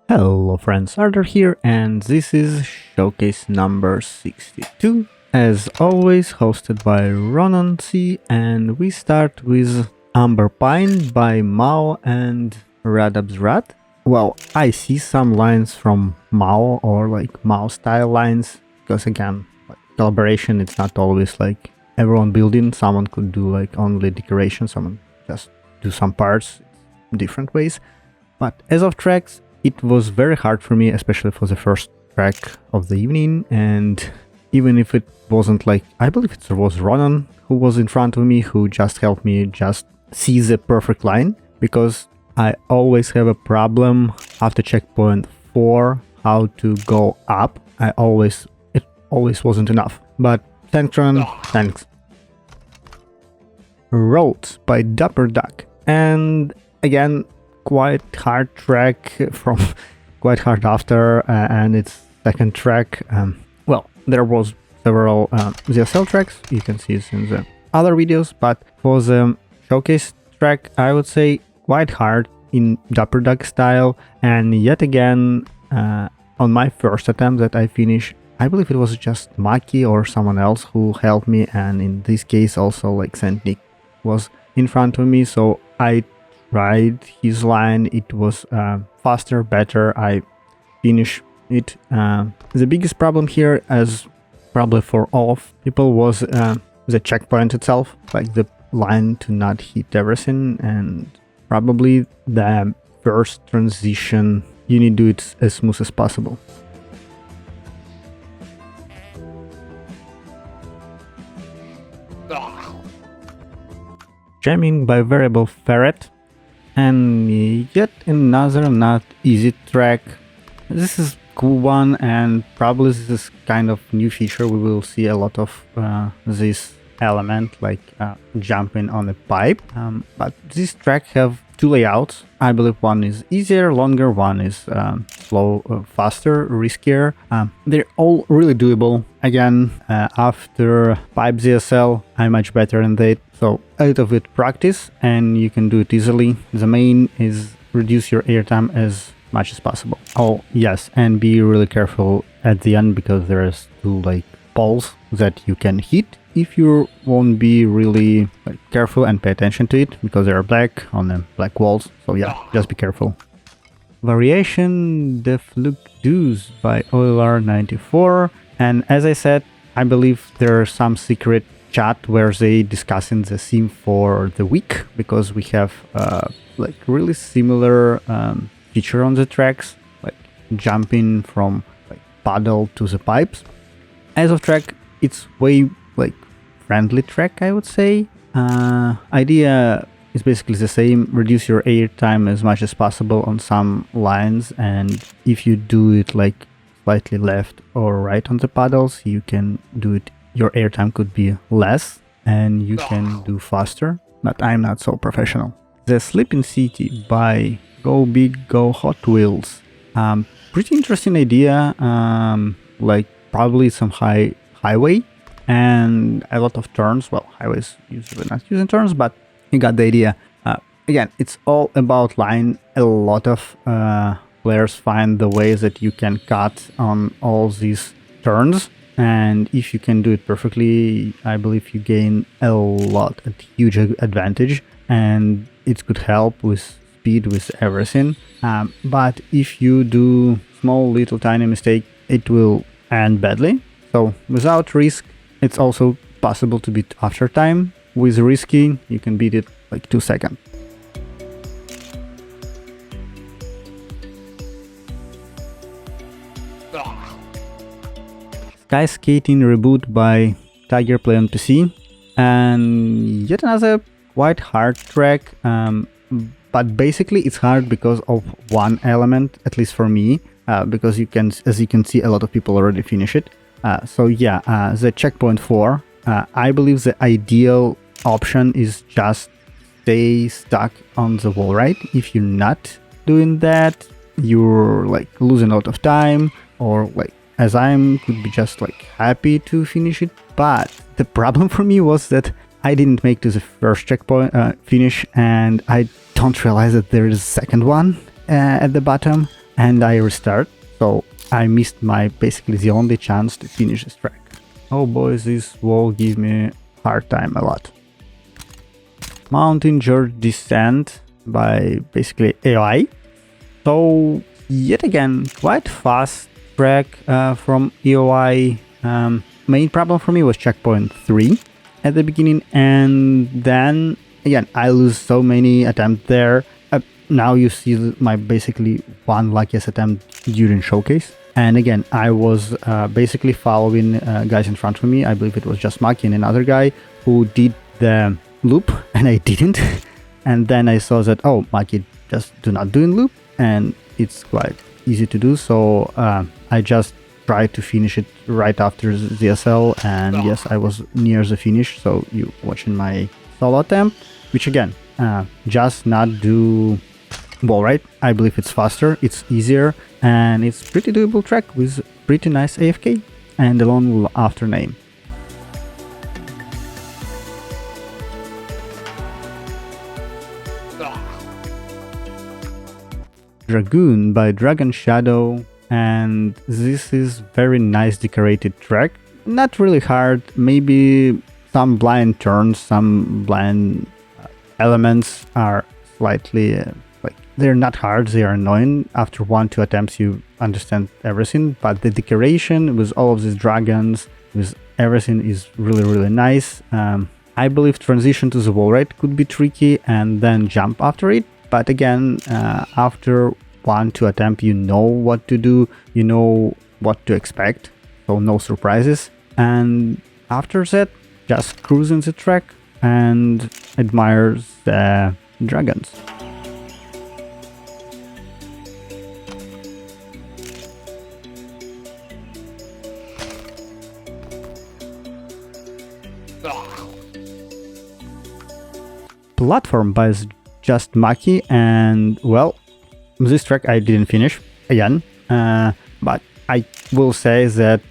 Hello friends, Arthur here, and this is showcase number 62, as always hosted by RonanC, and we start with Amber Pine by Mao and Radabsrat. Well, I see some lines from Mao or like Mao style lines, because again, like collaboration, it's not always like everyone building, someone could do like only decoration, someone just do some parts, different ways. But as of tracks, it was very hard for me, especially for the first track of the evening, and even if it wasn't like, I believe it was Ronan who was in front of me, who just helped me just see the perfect line, because I always have a problem after checkpoint 4 how to go up. It always wasn't enough. But thanks Ronan, thanks. Roads by Dapper Duck, and again, quite hard track from quite hard after and its second track. Well, there was several ZSL tracks, you can see this in the other videos, but for the showcase track I would say quite hard in Dapper Duck style, and yet again on my first attempt that I finished, I believe it was just Maki or someone else who helped me, and in this case also like Saint Nick was in front of me, so I tried his line. It was faster, better. I finished it. The biggest problem here, as probably for all of people, was the checkpoint itself, like the line to not hit everything, and probably the first transition you need to do it as smooth as possible. Jamming by Variable Ferret, and yet another not easy track. This is cool one, and probably this is kind of new feature. We will see a lot of this element like jumping on a pipe, but this track have two layouts. I believe one is easier, longer, one is slow, faster, riskier. They're all really doable. Again, after pipe ZSL, I'm much better in that. So a little bit practice and you can do it easily. The main is reduce your airtime as much as possible. Oh yes, and be really careful at the end, because there's two like poles that you can hit if you won't be really careful and pay attention to it, because they are black on the black walls. So yeah, just be careful. Variation de Fluke Do's by OLR94, and as I said, I believe there's some secret chat where they discussing the theme for the week, because we have like really similar feature on the tracks, like jumping from like paddle to the pipes. As of track, it's way like friendly track, I would say. Idea is basically the same, reduce your airtime as much as possible on some lines, and if you do it like slightly left or right on the paddles, you can do it, your airtime could be less and you can do faster, but I'm not so professional. The Sleeping City by Go Big Go Hot Wheels. Pretty interesting idea, like probably some highway and a lot of turns. Well, highways usually not using turns, but you got the idea. Again, it's all about line. A lot of players find the ways that you can cut on all these turns, and if you can do it perfectly, I believe you gain a huge advantage, and it could help with speed, with everything. But if you do small little tiny mistake, it will end badly. So without risk, it's also possible to beat after time. With risky, you can beat it like 2 seconds. Sky Skating Reboot by Tiger Play on PC, and yet another quite hard track, but basically it's hard because of one element, at least for me, because as you can see, a lot of people already finish it. So yeah, the checkpoint 4, I believe the ideal option is just stay stuck on the wall ride. If you're not doing that, you're like losing a lot of time, or like as could be just like happy to finish it. But the problem for me was that I didn't make to the first checkpoint finish, and I don't realize that there is a second one at the bottom, and I restart. So I missed basically the only chance to finish this track. Oh boys, this wall give me hard time a lot. Mountain George Descent by basically AI. So yet again, quite fast track from EOI. Main problem for me was checkpoint 3 at the beginning, and then again I lose so many attempts there. Now you see my basically one luckiest attempt during showcase, and again I was basically following guys in front of me. I believe it was just Maki and another guy who did the loop and I didn't. And then I saw that, oh, Maki just do not doing loop, and it's quite easy to do, so I just tried to finish it right after ZSL, and yes, I was near the finish. So you watching my solo attempt, which again, just not do Wallride. I believe it's faster, it's easier, and it's pretty doable track with pretty nice AFK and a long after name. Dragoon by Dragon Shadow, and this is very nice decorated track. Not really hard, maybe some blind turns, some blind elements are slightly like they're not hard, they are annoying. After 1-2 attempts you understand everything, but the decoration with all of these dragons, with everything is really nice. I believe transition to the Wallride could be tricky and then jump after it. But again, after 1-2 attempt, you know what to do, you know what to expect, so no surprises. And after that, just cruising the track and admire the dragons. Platform by just Maki, and well, this track I didn't finish again, but I will say that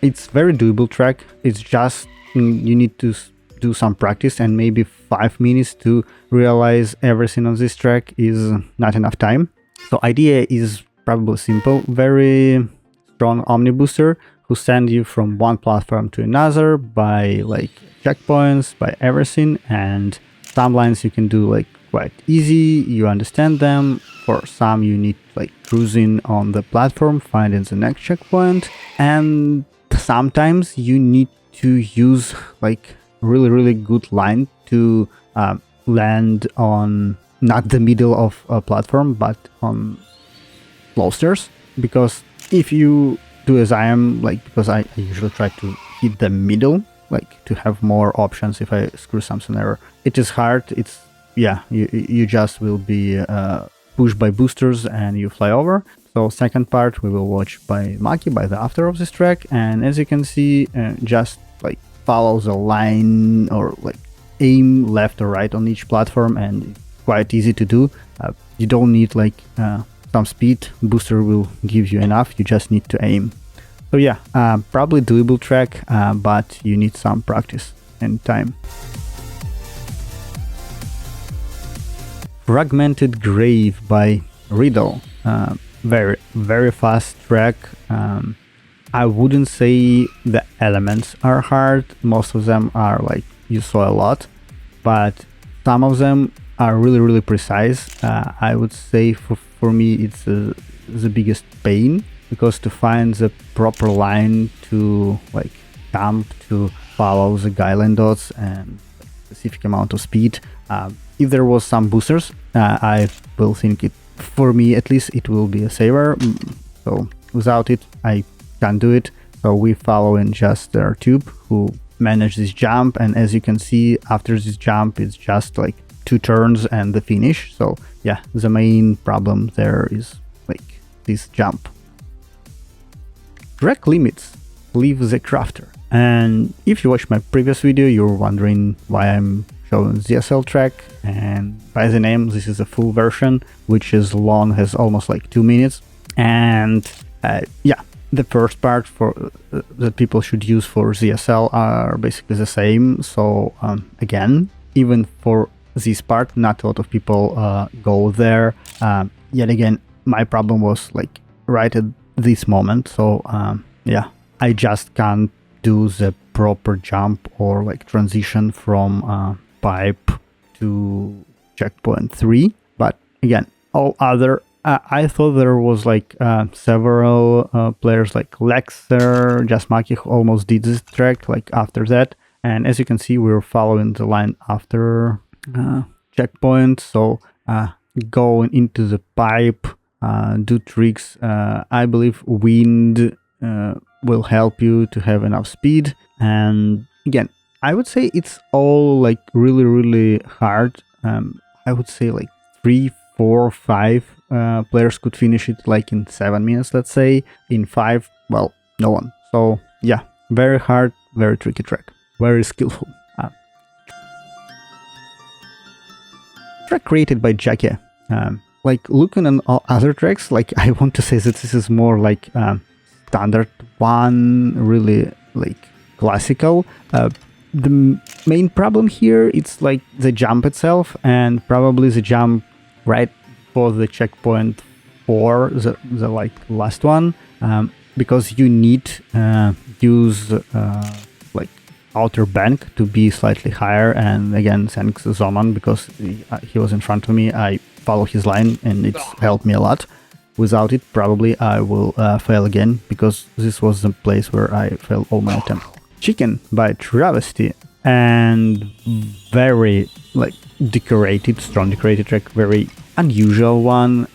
it's very doable track. It's just you need to do some practice, and maybe 5 minutes to realize everything on this track is not enough time. So idea is probably simple, very strong Omni booster who send you from one platform to another by like checkpoints, by everything, and some lines you can do like quite easy, you understand them. For some you need like cruising on the platform, finding the next checkpoint, and sometimes you need to use like really good line to land on not the middle of a platform but on low stairs, because if you do as I am, like because I usually try to hit the middle, like to have more options if I screw something error. It is hard, it's you just will be pushed by boosters and you fly over. So second part we will watch by Maki, by the after of this track, and as you can see, just like follow the line or like aim left or right on each platform, and it's quite easy to do. You don't need like some speed, booster will give you enough, you just need to aim. So yeah, probably doable track, but you need some practice and time. Fragmented Grave by Riddle. Very fast track. I wouldn't say the elements are hard, most of them are like you saw a lot, but some of them are really precise. I would say for me it's the biggest pain, because to find the proper line to like jump, to follow the guideline dots and specific amount of speed. If there was some boosters, I will think it, for me at least, it will be a saver. So without it, I can't do it. So we follow in just their tube who manage this jump, and as you can see, after this jump, it's just like 2 turns and the finish. So yeah, the main problem there is like this jump. Track limits, leave the crafter. And if you watched my previous video, you're wondering why I'm showing ZSL track, and by the name, this is a full version, which is long, has almost like 2 minutes. And yeah, the first part for that people should use for ZSL are basically the same. So again, even for this part, not a lot of people go there. Yet again, my problem was like right at this moment. So yeah, I just can't do the proper jump or like transition from pipe to checkpoint 3. But again, all other I thought there was like several players like Lexer, Jasmaki, who almost did this track like after that. And as you can see, we were following the line after checkpoint. So going into the pipe, do tricks. I believe wind will help you to have enough speed. And again, I would say it's all like really, really hard. I would say like 3, 4, 5 players could finish it like in 7 minutes, let's say. In 5, well, no one. So yeah, very hard, very tricky track, very skillful. Track created by Jackie. Like looking on all other tracks, like I want to say that this is more like standard one, really like classical. The main problem here, it's like the jump itself, and probably the jump right for the checkpoint 4, the like last one, because you need use like outer bank to be slightly higher. And again, thanks Zoman, because he was in front of me, I follow his line and it's helped me a lot. Without it, probably I will fail again, because this was the place where I failed all my attempts. Chicken by Travesty, and very like decorated, strong decorated track, very unusual one.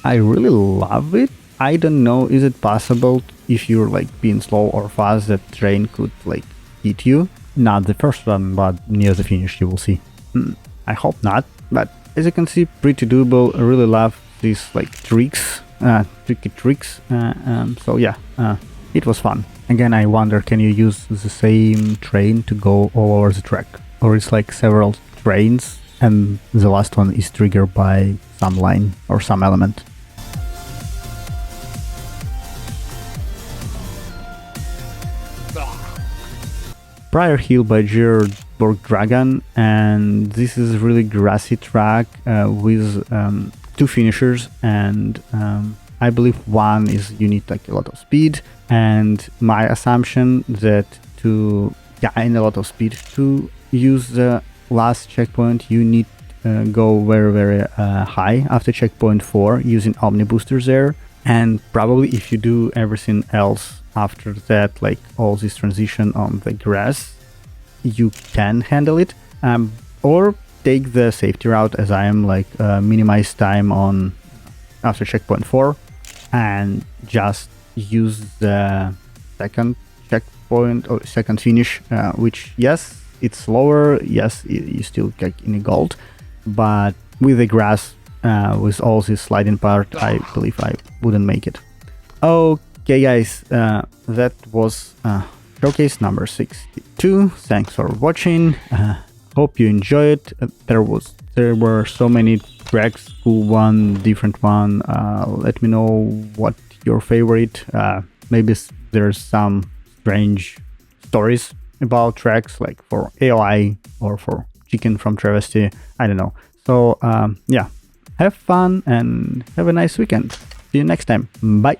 I really love it. I don't know, is it possible if you're like being slow or fast that train could like hit you? Not the first one, but near the finish you will see. I hope not, but as you can see, pretty doable. I really love these like tricks, tricky tricks. So yeah, it was fun. Again, I wonder, can you use the same train to go all over the track? Or it's like several trains and the last one is triggered by some line or some element. Prior Hill by Georg Dragon, and this is really grassy track with 2 finishers, and I believe one is you need like a lot of speed, and my assumption that to gain a lot of speed to use the last checkpoint you need go very, very high after checkpoint 4 using Omni boosters there. And probably if you do everything else after that, like all this transition on the grass, you can handle it, or take the safety route as I am, like minimize time on after checkpoint 4 and just use the second checkpoint or second finish, which yes, it's slower, yes, you still get in a gold, but with the grass, with all this sliding part, I believe I wouldn't make it. Okay guys, that was showcase number 62. Thanks for watching. Hope you enjoyed. There were so many tracks, cool one, different one. Let me know what your favorite. Maybe there's some strange stories about tracks, like for AOI or for Chicken from Travesty. I don't know. So yeah, have fun and have a nice weekend. See you next time. Bye.